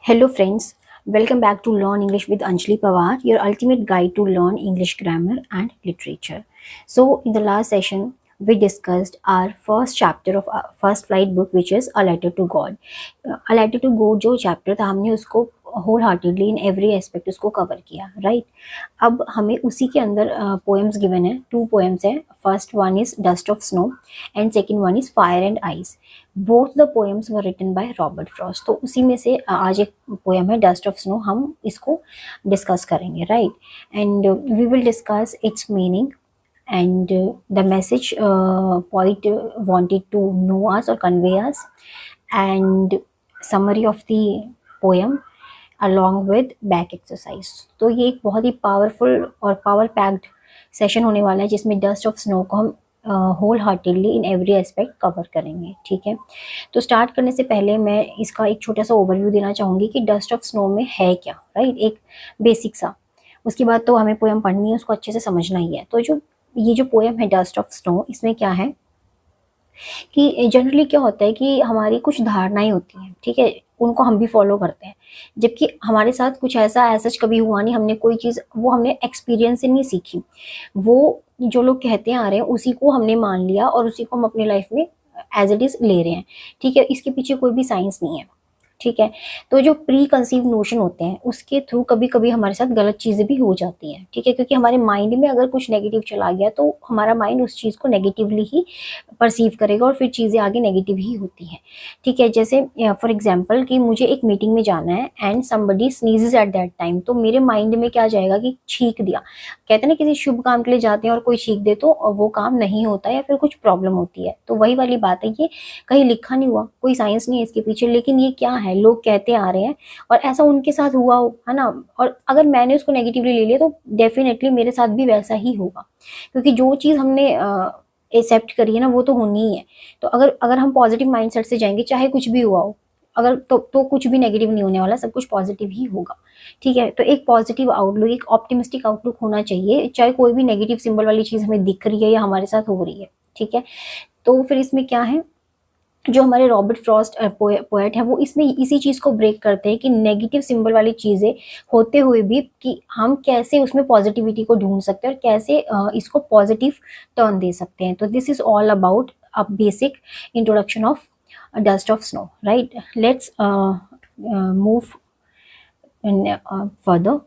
Hello friends, welcome back to Learn English with Anjali Pawar, your ultimate guide to learn English grammar and literature. So in the last session, we discussed our first chapter of our first flight book, which is A Letter to God. A Letter to God जो chapter था हमने उसको wholeheartedly in every aspect उसको cover किया, right? अब हमें उसी के अंदर पोएम्स गिवन है, 2 पोएम्स है. First one is dust of snow and second one is fire and ice. Both the poems were written by Robert Frost. तो उसी में से आज एक पोएम है डस्ट ऑफ स्नो, हम इसको डिस्कस करेंगे, right? And we will discuss its meaning and the message poet wanted to know us or convey us, and summary of the poem along with back exercise. तो ये एक बहुत ही powerful और power packed session होने वाला है जिसमें डस्ट ऑफ स्नो को हम wholeheartedly in every aspect cover करेंगे, ठीक है? तो स्टार्ट करने से पहले मैं इसका एक छोटा सा ओवरव्यू देना चाहूँगी कि डस्ट ऑफ स्नो में है क्या, राइट? एक बेसिक सा. उसके बाद तो हमें पोएम पढ़नी है, उसको अच्छे से समझना ही है. तो ये जो पोएम है डस्ट ऑफ स्नो, इसमें क्या है कि जनरली क्या होता है कि हमारी कुछ धारणाएं होती हैं, ठीक है? उनको हम भी फॉलो करते हैं, जबकि हमारे साथ कुछ ऐसा सच कभी हुआ नहीं. हमने कोई चीज़ वो हमने एक्सपीरियंस से नहीं सीखी, वो जो लोग कहते आ रहे हैं उसी को हमने मान लिया और उसी को हम अपनी लाइफ में एज इट इज़ ले रहे हैं, ठीक है? इसके पीछे कोई भी साइंस नहीं है, ठीक है? तो जो प्री कंसीव नोशन होते हैं उसके थ्रू कभी कभी हमारे साथ गलत चीज़ें भी हो जाती हैं, ठीक है? क्योंकि हमारे माइंड में अगर कुछ नेगेटिव चला गया तो हमारा माइंड उस चीज़ को नेगेटिवली ही परसीव करेगा और फिर चीज़ें आगे नेगेटिव ही होती हैं, ठीक है? जैसे फॉर एग्जांपल कि मुझे एक मीटिंग में जाना है and somebody sneezes at that time, तो मेरे माइंड में क्या जाएगा कि छींक दिया. कहते हैं ना किसी शुभ काम के लिए जाते हैं और कोई छींक दे तो वो काम नहीं होता या फिर कुछ प्रॉब्लम होती है. तो वही वाली बात है, ये कहीं लिखा नहीं हुआ, कोई साइंस नहीं है इसके पीछे, लेकिन ये क्या है, लोग कहते आ रहे हैं और ऐसा उनके साथ हुआ हो, है ना? और अगर मैंने उसको नेगेटिवली ले लिया तो डेफिनेटली मेरे साथ भी वैसा ही होगा, क्योंकि जो चीज़ हमने एक्सेप्ट करी है ना वो तो होनी ही है. तो अगर अगर हम पॉजिटिव माइंडसेट से जाएंगे, चाहे कुछ भी हुआ हो, अगर तो कुछ भी नेगेटिव नहीं होने वाला, सब कुछ पॉजिटिव ही होगा, ठीक है? तो एक पॉजिटिव आउटलुक, एक ऑप्टिमिस्टिक आउटलुक होना चाहिए, चाहे कोई भी नेगेटिव सिंबल वाली चीज़ हमें दिख रही है या हमारे साथ हो रही है, ठीक है? तो फिर इसमें क्या है, जो हमारे रॉबर्ट फ्रॉस्ट पोएट है वो इसमें इसी चीज़ को ब्रेक करते हैं कि नेगेटिव सिंबल वाली चीज़ें होते हुए भी कि हम कैसे उसमें पॉजिटिविटी को ढूंढ सकते हैं और कैसे इसको पॉजिटिव टर्न दे सकते हैं. तो this is all about a basic introduction of dust of snow, right? Let's move further.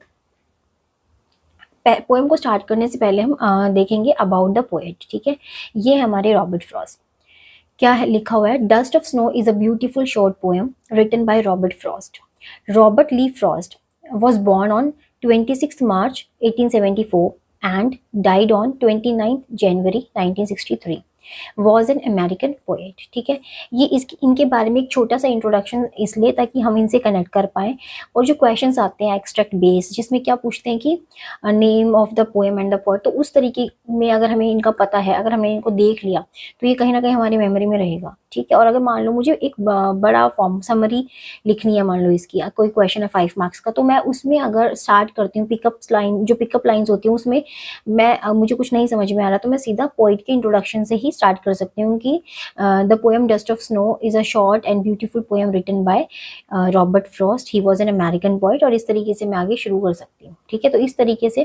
Poem को स्टार्ट करने से पहले हम देखेंगे अबाउट द पोएट, ठीक है? ये है हमारे रॉबर्ट फ्रॉस्ट. क्या है लिखा हुआ है? Dust of snow is a beautiful short poem written by Robert Frost. Robert Lee Frost was born on 26th March 1874 and died on 29th January 1963. Was an American poet, ठीक है? ये इनके बारे में एक छोटा सा इंट्रोडक्शन इसलिए ताकि हम इनसे कनेक्ट कर पाएँ. और जो क्वेश्चंस आते हैं एक्सट्रैक्ट बेस, जिसमें क्या पूछते हैं कि name of the poem and the poet, तो उस तरीके में अगर हमें इनका पता है, अगर हमने इनको देख लिया तो ये कहीं ना कहीं हमारी मेमोरी में रहेगा, ठीक है? और अगर मान लो मुझे एक बड़ा फॉर्म समरी लिखनी है, मान लो इसकी कोई क्वेश्चन है 5 मार्क्स का, तो मैं उसमें अगर स्टार्ट करती हूँ पिकअप लाइन, जो पिकअप लाइन्स होती हैं उसमें मैं मुझे कुछ नहीं समझ में आ रहा तो मैं सीधा पोइट के इंट्रोडक्शन से ही स्टार्ट कर सकती हूँ कि the poem dust of snow is a short and beautiful poem written by Robert Frost. He was an American poet. और इस तरीके से मैं आगे शुरू कर सकती हूँ, ठीक है? तो इस तरीके से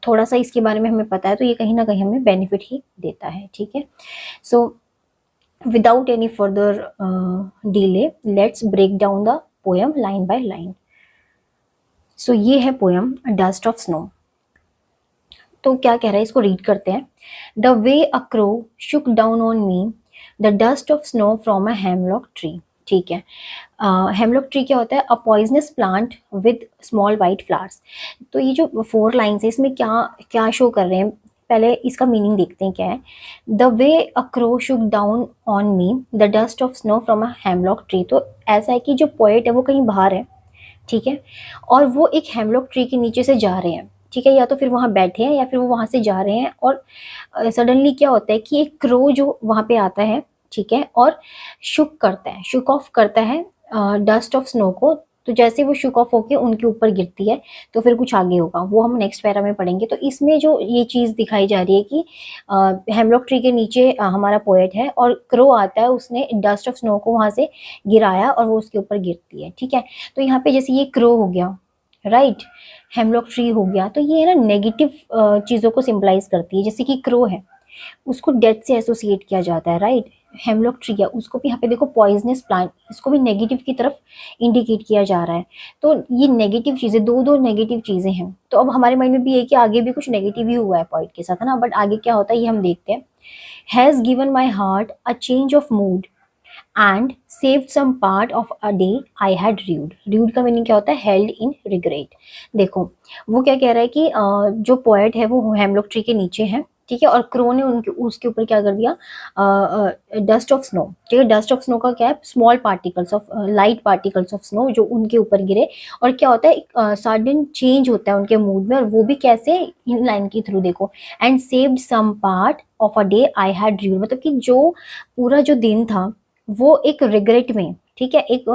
थोड़ा सा इसके बारे में हमें पता है तो ये कहीं ना कहीं हमें बेनिफिट ही देता है, ठीक है? सो without any further delay, let's break down the poem line by line. So ये है poem Dust of Snow. तो क्या कह रहा है, इसको रीड करते हैं. The way a crow shook down on me, the dust of snow from a hemlock tree. ठीक है? हेमलॉक ट्री क्या होता है? A poisonous plant with small white flowers. तो ये जो 4 लाइन्स है इसमें क्या क्या शो कर रहे हैं, पहले इसका मीनिंग देखते हैं क्या है. The way a crow Shuk down on me the dust of snow from a hemlock tree. तो ऐसा है कि जो पोएट है वो कहीं बाहर है, ठीक है? और वो एक हेमलॉक ट्री के नीचे से जा रहे हैं, ठीक है? या तो फिर वहाँ बैठे हैं या फिर वो वहाँ से जा रहे हैं. और सडनली क्या होता है कि एक क्रो जो वहाँ पे आता है, ठीक है? और शुक ऑफ करता है डस्ट ऑफ स्नो को तो जैसे वो शुक ऑफ होके उनके ऊपर गिरती है तो फिर कुछ आगे होगा, वो हम नेक्स्ट पैरा में पढ़ेंगे। तो इसमें जो ये चीज़ दिखाई जा रही है कि हेमलॉक ट्री के नीचे हमारा पोएट है और क्रो आता है, उसने डस्ट ऑफ स्नो को वहां से गिराया और वो उसके ऊपर गिरती है, ठीक है। तो यहाँ पे जैसे ये क्रो हो गया, राइट, हेमलॉक ट्री हो गया, तो ये है ना नेगेटिव चीज़ों को सिंबलाइज करती है। जैसे कि क्रो है, उसको डेथ से एसोसिएट किया जाता है, राइट। हेमलॉक ट्री है, उसको भी यहाँ पे देखो पॉइजनस प्लांट, इसको भी नेगेटिव की तरफ इंडिकेट किया जा रहा है। तो ये नेगेटिव चीज़ें, दो दो नेगेटिव चीज़ें हैं। तो अब हमारे माइंड में भी है कि आगे भी कुछ नेगेटिव ही हुआ है पॉइंट के साथ, है ना, बट आगे क्या होता है ये हम देखते हैं। Has given my heart a change of mood and saved some part of a day I had rued. Rued का मीनिंग क्या होता है, हेल्ड इन रिग्रेट। देखो वो क्या कह रहा है कि जो पोएट है वो हेमलॉक ट्री के नीचे है, ठीक है, और क्रो ने उनके उसके ऊपर क्या कर दिया, डस्ट ऑफ स्नो, ठीक है। डस्ट ऑफ स्नो का क्या है, small particles of light particles of snow जो उनके ऊपर गिरे, और क्या होता है सडन चेंज होता है उनके मूड में, और वो भी कैसे, इन लाइन के थ्रू देखो, and saved some part of a day I had rued, मतलब कि जो पूरा जो दिन था वो एक रिग्रेट में, ठीक है, एक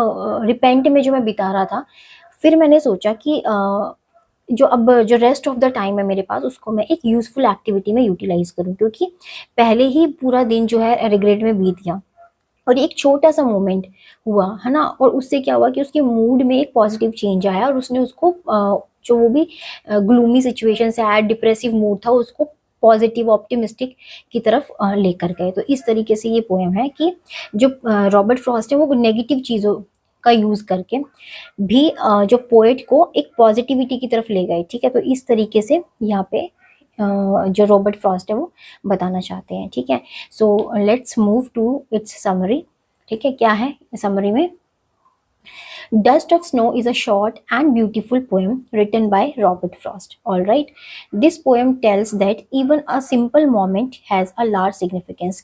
रिपेंट में जो मैं बिता रहा था, फिर मैंने सोचा कि जो अब जो रेस्ट ऑफ द टाइम है मेरे पास, उसको मैं एक यूजफुल एक्टिविटी में यूटिलाइज करूं, क्योंकि पहले ही पूरा दिन जो है रिग्रेट में बीत गया, और एक छोटा सा मोमेंट हुआ है ना, और उससे क्या हुआ कि उसके मूड में एक पॉजिटिव चेंज आया, और उसने उसको जो वो भी ग्लूमी सिचुएशन से आया, डिप्रेसिव मूड था, उसको पॉजिटिव ऑप्टिमिस्टिक की तरफ लेकर गए। तो इस तरीके से ये पोएम है कि जो रॉबर्ट फ्रॉस्ट है वो नेगेटिव चीज़ों का यूज करके भी जो पोएट को एक पॉजिटिविटी की तरफ ले गए, ठीक है। तो इस तरीके से यहाँ पे जो रॉबर्ट फ्रॉस्ट है वो बताना चाहते हैं, ठीक है। So let's move to its summary, ठीक है, क्या है समरी में। Dust of Snow is a short and beautiful poem written by Robert Frost. Alright, this poem tells that even a simple moment has a large significance.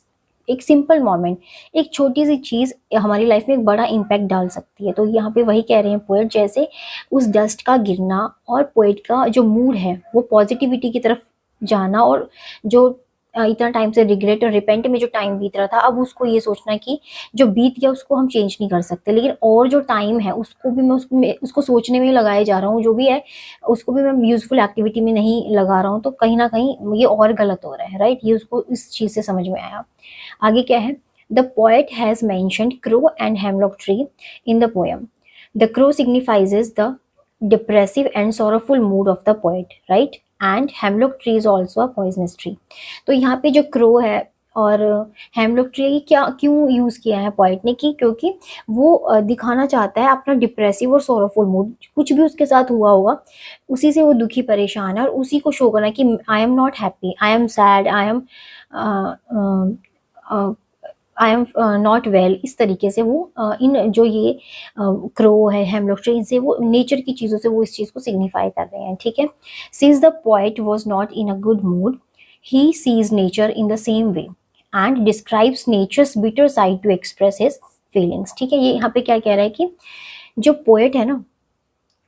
एक simple moment, एक छोटी सी चीज हमारी लाइफ में एक बड़ा इम्पैक्ट डाल सकती है। तो यहाँ पे वही कह रहे हैं पोएट, जैसे उस डस्ट का गिरना और पोएट का जो मूड है वो पॉजिटिविटी की तरफ जाना, और जो इतना टाइम से रिग्रेट और रिपेंट में जो टाइम बीत रहा था, अब उसको ये सोचना कि जो बीत गया उसको हम चेंज नहीं कर सकते, लेकिन और जो टाइम है उसको भी मैं उसको सोचने में ही लगाए जा रहा हूँ, जो भी है उसको भी मैं यूजफुल एक्टिविटी में नहीं लगा रहा हूँ, तो कहीं ना कहीं ये और गलत हो रहा है, राइट। ये उसको इस चीज़ से समझ में आया। आगे क्या है, the poet has mentioned crow and hemlock tree in the poem. The crow signifies the depressive and sorrowful mood of the poet, right? And hemlock tree is also a poisonous tree. तो यहाँ पे जो crow है और hemlock tree क्या क्यों use किया है पोइट ने, कि क्योंकि वो दिखाना चाहता है अपना डिप्रेसिव और सोरोफुल मूड, कुछ भी उसके साथ हुआ होगा उसी से वो दुखी परेशान है, और उसी को शो करना कि I am not happy, I am sad, I am not well. इस तरीके से वो इन जो ये क्रो है, हेमलॉक ट्री, इनसे वो नेचर की चीज़ों से वो इस चीज़ को सिग्निफाई कर रहे हैं, ठीक है। Since the poet was not in a good mood, he sees nature in the same way and describes nature's bitter side to express his feelings, ठीक है। ये यहाँ पे क्या कह रहा है कि जो पोएट है ना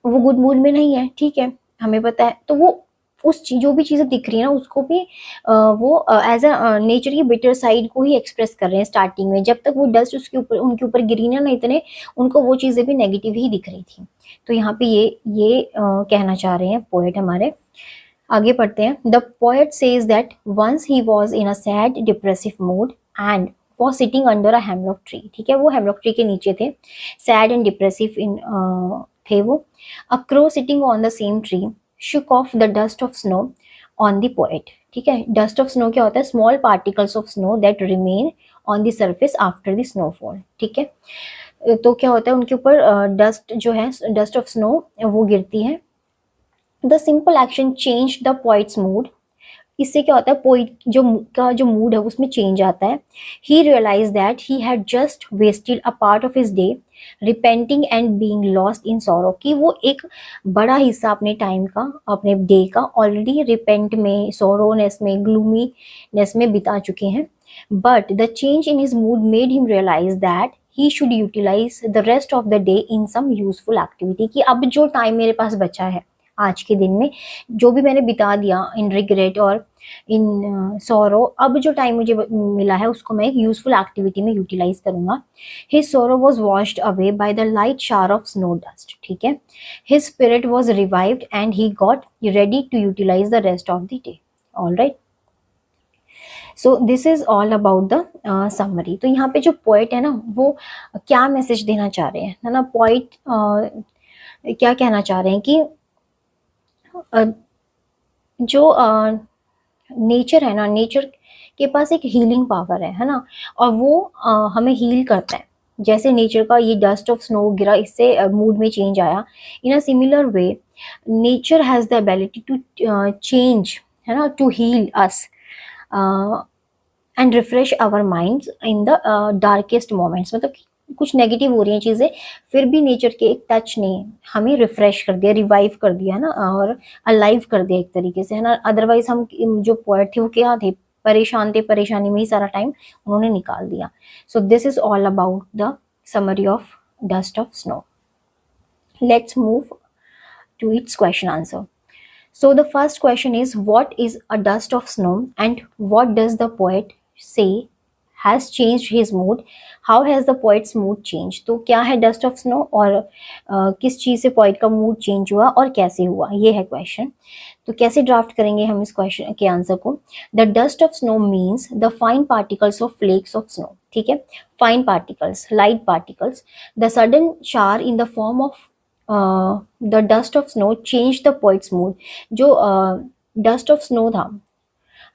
वो गुड मूड में नहीं है, ठीक है, हमें पता है, तो वो जो भी चीज़ें दिख रही है ना उसको भी वो एज अ नेचर की बिटर साइड को ही एक्सप्रेस कर रहे हैं स्टार्टिंग में। जब तक वो डस्ट उसके ऊपर उनके ऊपर गिरी ना इतने, उनको वो चीज़ें भी नेगेटिव ही दिख रही थी। तो यहाँ पे ये कहना चाह रहे हैं पोएट हमारे। आगे पढ़ते हैं। The poet says that once he was in a sad depressive mood and was sitting under a hemlock tree, ठीक है, वो हेमलॉक ट्री के नीचे थे, सैड एंड डिप्रेसिव इन थे वो। A crow sitting on the same tree shook off the dust of snow on the poet, ठीक है। डस्ट ऑफ स्नो क्या होता है, small particles of snow that remain on the surface after the snowfall, ठीक है। तो क्या होता है उनके ऊपर डस्ट जो है, डस्ट ऑफ स्नो वो गिरती है। The simple action change the poet's mood, इससे क्या होता है पोइट जो मूड है उसमें चेंज आता है। He realise that he had just wasted a part of his day repenting and being lost in sorrow, कि वो एक बड़ा हिस्सा अपने टाइम का, अपने डे का ऑलरेडी रिपेंट में, सोरोनेस में, ग्लूमीनेस में बिता चुके हैं। But the change in his mood made him realise that he should utilise the rest of the day in some useful activity, कि अब जो टाइम मेरे पास बचा है आज के दिन में, जो भी मैंने बिता दिया इन रिग्रेट और इन सोरो, अब जो टाइम मुझे मिला है उसको मैं एक यूजफुल एक्टिविटी में यूटिलाइज करूंगा. His sorrow was washed away by the light shower of snow dust. ठीक है. His spirit was revived and he got ready to utilise the rest of the day. All right. So this is all about the summary. तो यहाँ पे जो poet है ना वो क्या मैसेज देना चाह रहे हैं, है ना. पोएट क्या कहना चाह रहे हैं कि जो नेचर है ना, नेचर के पास एक हीलिंग पावर है ना, और वो हमें हील करता है. जैसे नेचर का ये डस्ट ऑफ स्नो गिरा, इससे मूड में चेंज आया. In a similar way nature has the ability to change, है ना, to heal us and refresh our minds in the darkest moments. मतलब कुछ नेगेटिव हो रही हैं चीज़ें, फिर भी नेचर के एक टच ने हमें रिफ्रेश कर दिया, रिवाइव कर दिया, है ना, और अलाइव कर दिया एक तरीके से, है ना. अदरवाइज हम जो पोएट थे वो क्या थे, परेशान थे, परेशानी में ही सारा टाइम उन्होंने निकाल दिया. सो this is all about the summary of dust of snow. Let's move to its question answer. So the first question is, what is a dust of snow and what does the poet say has changed his mood? How has the poet's mood changed? तो क्या है dust of snow और किस चीज़ से poet का mood change हुआ और कैसे हुआ, ये है question. तो कैसे ड्राफ्ट करेंगे हम इस क्वेश्चन के आंसर को. The dust of snow means the fine particles of flakes of snow. ठीक है. Fine particles, light particles. The sudden shower in the form of the dust of snow change the poet's mood. जो dust of snow था,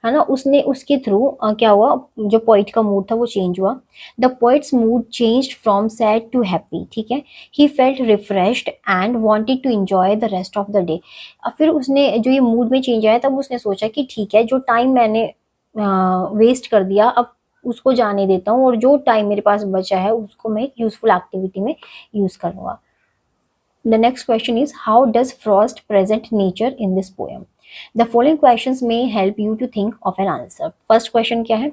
है ना, उसने उसके through क्या हुआ, जो पोइट का मूड था वो चेंज हुआ. The poet's mood changed from sad to happy. ठीक है. He felt refreshed and wanted to enjoy the rest of the day. फिर उसने जो ये मूड में चेंज आया, तब उसने सोचा कि ठीक है, जो टाइम मैंने वेस्ट कर दिया अब उसको जाने देता हूँ, और जो टाइम मेरे पास बचा है उसको मैं एक यूजफुल एक्टिविटी में यूज करूँगा. The next question is, how does Frost present nature in this poem? The following questions may help you to think of an answer. First question क्या है?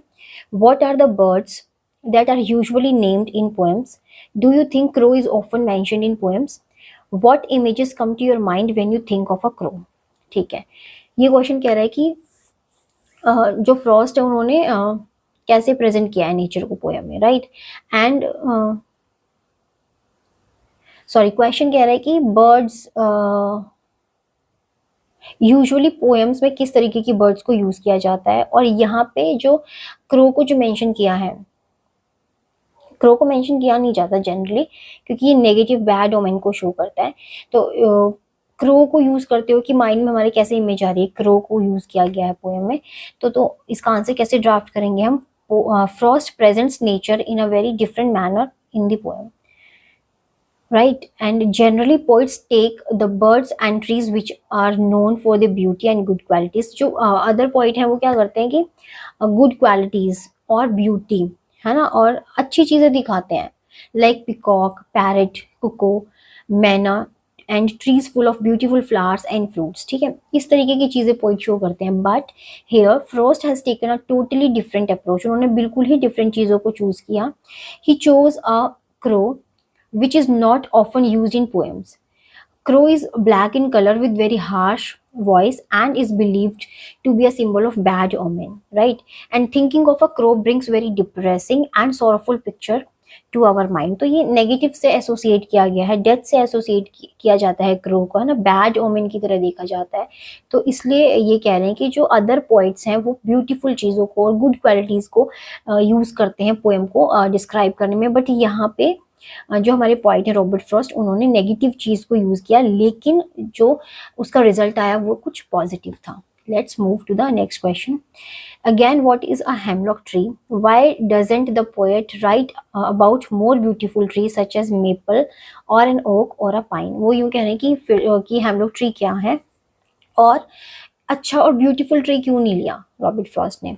What are the birds that are usually named in poems? Do you think crow is often mentioned in poems? What images come to your mind when you think of a crow? ठीक है. ये question कह रहा है कि जो Frost है उन्होंने कैसे प्रेजेंट किया है नेचर को पोएम में, राइट. एंड सॉरी, क्वेश्चन कह रहा है कि बर्ड्स यूजुअली पोएम्स में किस तरीके की बर्ड्स को यूज किया जाता है. और यहाँ पे जो क्रो को जो मेंशन किया है, क्रो को मेंशन किया नहीं जाता जनरली, क्योंकि ये नेगेटिव बैड ओमेन को शो करता है. तो क्रो को यूज करते हो कि माइंड में हमारे कैसे इमेज आ रही है, क्रो को यूज किया गया है पोएम में. तो इसका आंसर कैसे ड्राफ्ट करेंगे हम. Frost presents nature in a very different manner in the poem, right. And generally poets take the birds and trees which are known for their beauty and good qualities. जो other poet हैं वो क्या करते हैं कि good qualities और beauty, है ना, और अच्छी चीज़ें दिखाते हैं, like peacock, parrot, cuckoo, manna and trees full of beautiful flowers and fruits. ठीक है. इस तरीके की चीज़ें पोइट शो करते हैं. But here Frost has taken a totally different approach. उन्होंने बिल्कुल ही डिफरेंट चीज़ों को चूज़ किया. He chose a crow which is not often used in poems. Crow is black in color with very harsh voice and is believed to be a symbol of bad omen, right. And thinking of a crow brings very depressing and sorrowful picture to our mind. तो ये negative से associate किया गया है, death से associate किया जाता है क्रो को, है ना, बैड ओमेन की तरह देखा जाता है. तो इसलिए ये कह रहे हैं कि जो अदर पोइट्स हैं वो ब्यूटीफुल चीज़ों को और गुड क्वालिटीज़ को यूज़ करते हैं पोएम को डिस्क्राइब करने में. बट यहाँ पे जो हमारे पोइट है रॉबर्ट फ्रॉस्ट, उन्होंने नेगेटिव चीज़ को यूज़ किया, लेकिन जो उसका रिजल्ट आया वो कुछ पॉजिटिव था. Let's move to the next question. Again, what is a hemlock tree? Why doesn't the poet write about more beautiful tree such as maple और एन ओक और अ पाइन? वो यूँ कह रहे हैं कि हेमलॉक ट्री क्या है और अच्छा और ब्यूटीफुल ट्री क्यों नहीं लिया रॉबर्ट फ्रॉस्ट ने.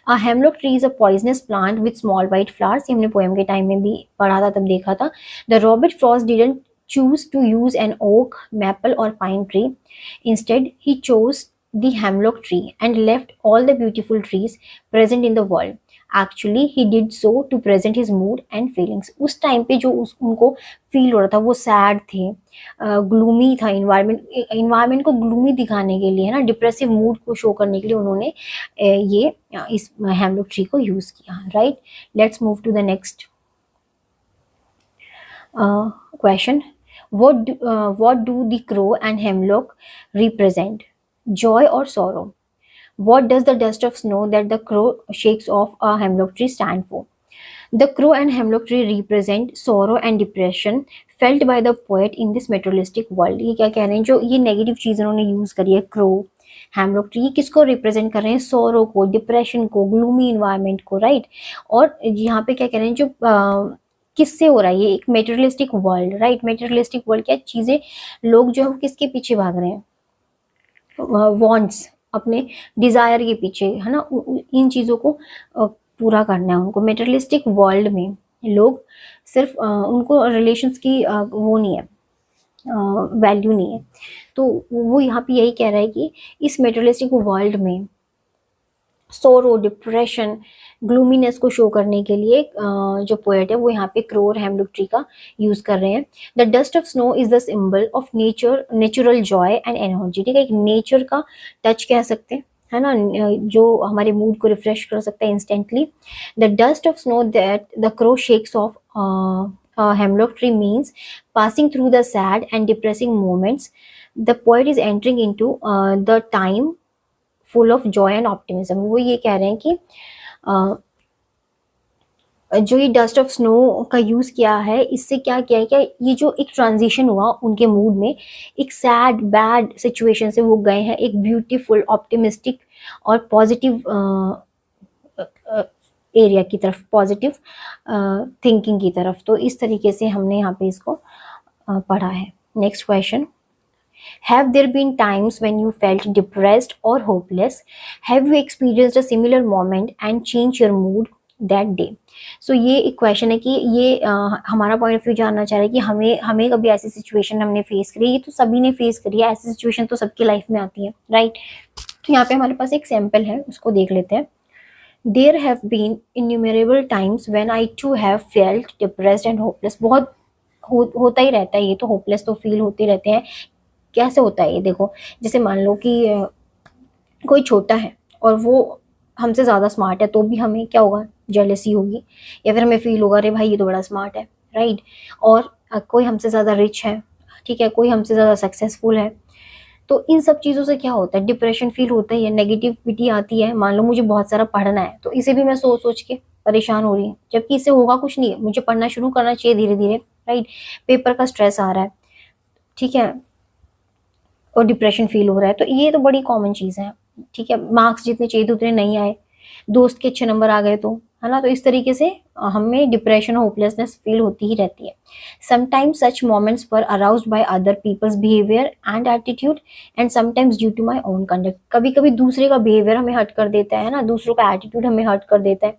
अ hemlock tree is a poisonous plant with small white flowers. ये हमने पोएम के टाइम में भी पढ़ा था, तब देखा था. The Robert Frost didn't choose to use an oak, maple और pine tree. Instead he chose the hemlock tree and left all the beautiful trees present in the world actually he did so to present his mood and feelings. उस time पे जो उनको feel हो रहा था वो sad थे, gloomy था इन्वायरमेंट को ग्लूमी दिखाने के लिए, है ना, डिप्रेसिव मूड को शो करने के लिए उन्होंने इस हेमलॉक ट्री को यूज किया। Right, let's move to the next question. What do the crow and hemlock represent? Joy or sorrow? What does the dust of snow that the crow shakes off a hemlock tree stand for? The crow and hemlock tree represent sorrow and depression felt by the poet in this materialistic world. ये क्या कह रहे हैं, जो ये negative चीज उन्होंने use करी है, क्रो हेमलॉक ट्री, किसको रिप्रेजेंट कर रहे हैं, सोरो को, डिप्रेशन को, ग्लूमी इन्वायरमेंट को। राइट, और यहाँ पे क्या कह रहे हैं, जो किससे हो रहा है, ये एक materialistic world. Right, materialistic world क्या चीजें, लोग जो है किसके पीछे भाग रहे हैं, वांट्स, अपने डिजायर के पीछे, है ना, इन चीजों को पूरा करना है उनको। मेटेरियलिस्टिक वर्ल्ड में लोग सिर्फ उनको रिलेशंस की वो नहीं है, वैल्यू नहीं है। तो वो यहाँ पे यही कह रहा है कि इस मेटेरियलिस्टिक वर्ल्ड में सोरो, डिप्रेशन, ग्लूमीनेस को शो करने के लिए जो पोएट है वो यहाँ पे क्रो और हेमलॉक ट्री का यूज कर रहे हैं। The dust of snow is the symbol of natural Joy and energy. ठीक है, एक नेचर का टच कह सकते हैं, है ना, जो हमारे मूड को रिफ्रेश कर सकता है instantly. The dust of snow that the crow shakes of hemlock tree means passing through the sad and depressing moments. The poet is entering into the time full of joy and optimism. वो ये कह रहे हैं कि जो ये dust of snow का use किया है, इससे क्या किया है, क्या ये जो एक ट्रांजिशन हुआ उनके मूड में, एक सैड बैड सिचुएशन से वो गए हैं एक ब्यूटीफुल, ऑप्टिमिस्टिक और पॉजिटिव एरिया की तरफ, पॉजिटिव थिंकिंग की तरफ। तो इस तरीके से हमने यहाँ पे इसको पढ़ा है। Next question, have there been times when you felt depressed or hopeless? Have you experienced a similar moment and changed your mood that day? So ये एक क्वेश्चन है कि ये हमारा पॉइंट ऑफ व्यू जानना चाह रहा है कि हमें कभी ऐसी सिचुएशन हमने फेस करी है। ये तो सभी ने फेस करी है, ऐसी सिचुएशन तो सबकी लाइफ में आती है। राइट, तो यहाँ पे हमारे पास एक सैम्पल है, उसको देख लेते हैं। There have been innumerable times when I too have felt depressed and hopeless. बहुत होता ही रहता है ये तो, होपलेस तो फील होते रहते हैं। कैसे होता है ये देखो, जैसे मान लो कि कोई छोटा है और वो हमसे ज़्यादा स्मार्ट है, तो भी हमें क्या होगा, जेलसी होगी, या फिर हमें फील होगा अरे भाई ये तो बड़ा स्मार्ट है। राइट, और कोई हमसे ज़्यादा रिच है, ठीक है, कोई हमसे ज़्यादा सक्सेसफुल है, तो इन सब चीज़ों से क्या होता है, डिप्रेशन फील होता ही है, नेगेटिविटी आती है। मान लो मुझे बहुत सारा पढ़ना है, तो इसे भी मैं सोच सोच के परेशान हो रही हूँ, जबकि इससे होगा कुछ नहीं है, मुझे पढ़ना शुरू करना चाहिए धीरे धीरे। राइट, पेपर का स्ट्रेस आ रहा है, ठीक है, और डिप्रेशन फील हो रहा है, तो ये तो बड़ी कॉमन चीज़ है। ठीक है, मार्क्स जितने चाहिए थे उतने नहीं आए, दोस्त के अच्छे नंबर आ गए, तो है ना, तो इस तरीके से हमें डिप्रेशन, होपलेसनेस फील होती ही रहती है। Sometimes such moments were aroused by other people's behaviour and attitude and sometimes due to my own conduct. कभी कभी दूसरे का बिहेवियर हमें हर्ट कर देता है ना, दूसरों का एटीट्यूड हमें हर्ट कर देता है।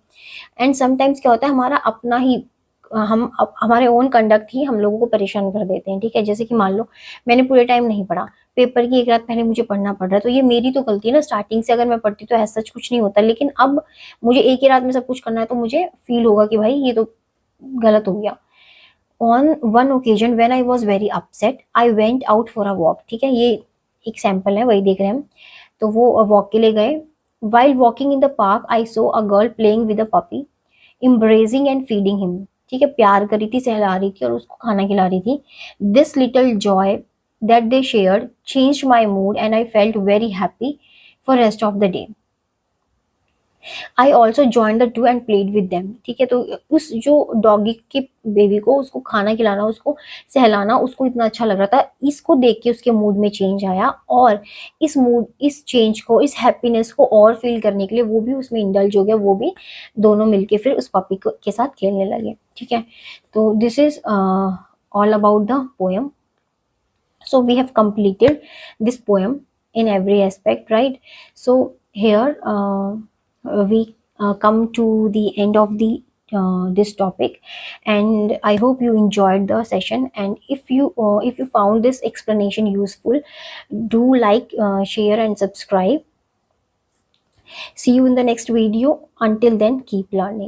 एंड समटाइम्स क्या होता है, हमारा अपना ही हमारे ओन कंडक्ट ही हम लोगों को परेशान कर देते हैं। ठीक है, जैसे कि मान लो मैंने पूरे टाइम नहीं पढ़ा, पेपर की एक रात पहले मुझे पढ़ना पड़ रहा है, तो ये मेरी तो गलती है ना। स्टार्टिंग से अगर मैं पढ़ती तो ऐसा कुछ नहीं होता, लेकिन अब मुझे एक ही रात में सब कुछ करना है, तो मुझे फील होगा कि भाई ये तो गलत हो गया। On one occasion when I was very upset I went out for a walk. ठीक है, ये एक सैंपल है, वही देख रहे हैं हम। तो वो वॉक के लिए गए। While walking in the park I so a girl playing with a puppy embracing and feeding him. ठीक है, प्यार करी थी, सहला रही थी और उसको खाना खिला रही थी। This little Joy that they shared changed my mood and I felt very happy for rest of the day. I also joined the two and played with them. ठीक है, तो उस जो डॉगी के बेबी को, उसको खाना खिलाना, उसको सहलाना, उसको इतना अच्छा लग रहा था, इसको देख के उसके मूड में चेंज आया, और इस चेंज को, इस हैप्पीनेस को और फील करने के लिए वो भी उसमें इंडल्ज हो गया, वो भी दोनों मिलके फिर उस पपी के साथ खेलने लगे। ठीक है, तो this is all about the poem. So we have completed this poem in every aspect, right? So here we come to the end of the this topic, and I hope you enjoyed the session. And if you found this explanation useful, do like, share and subscribe. See you in the next video. Until then, keep learning.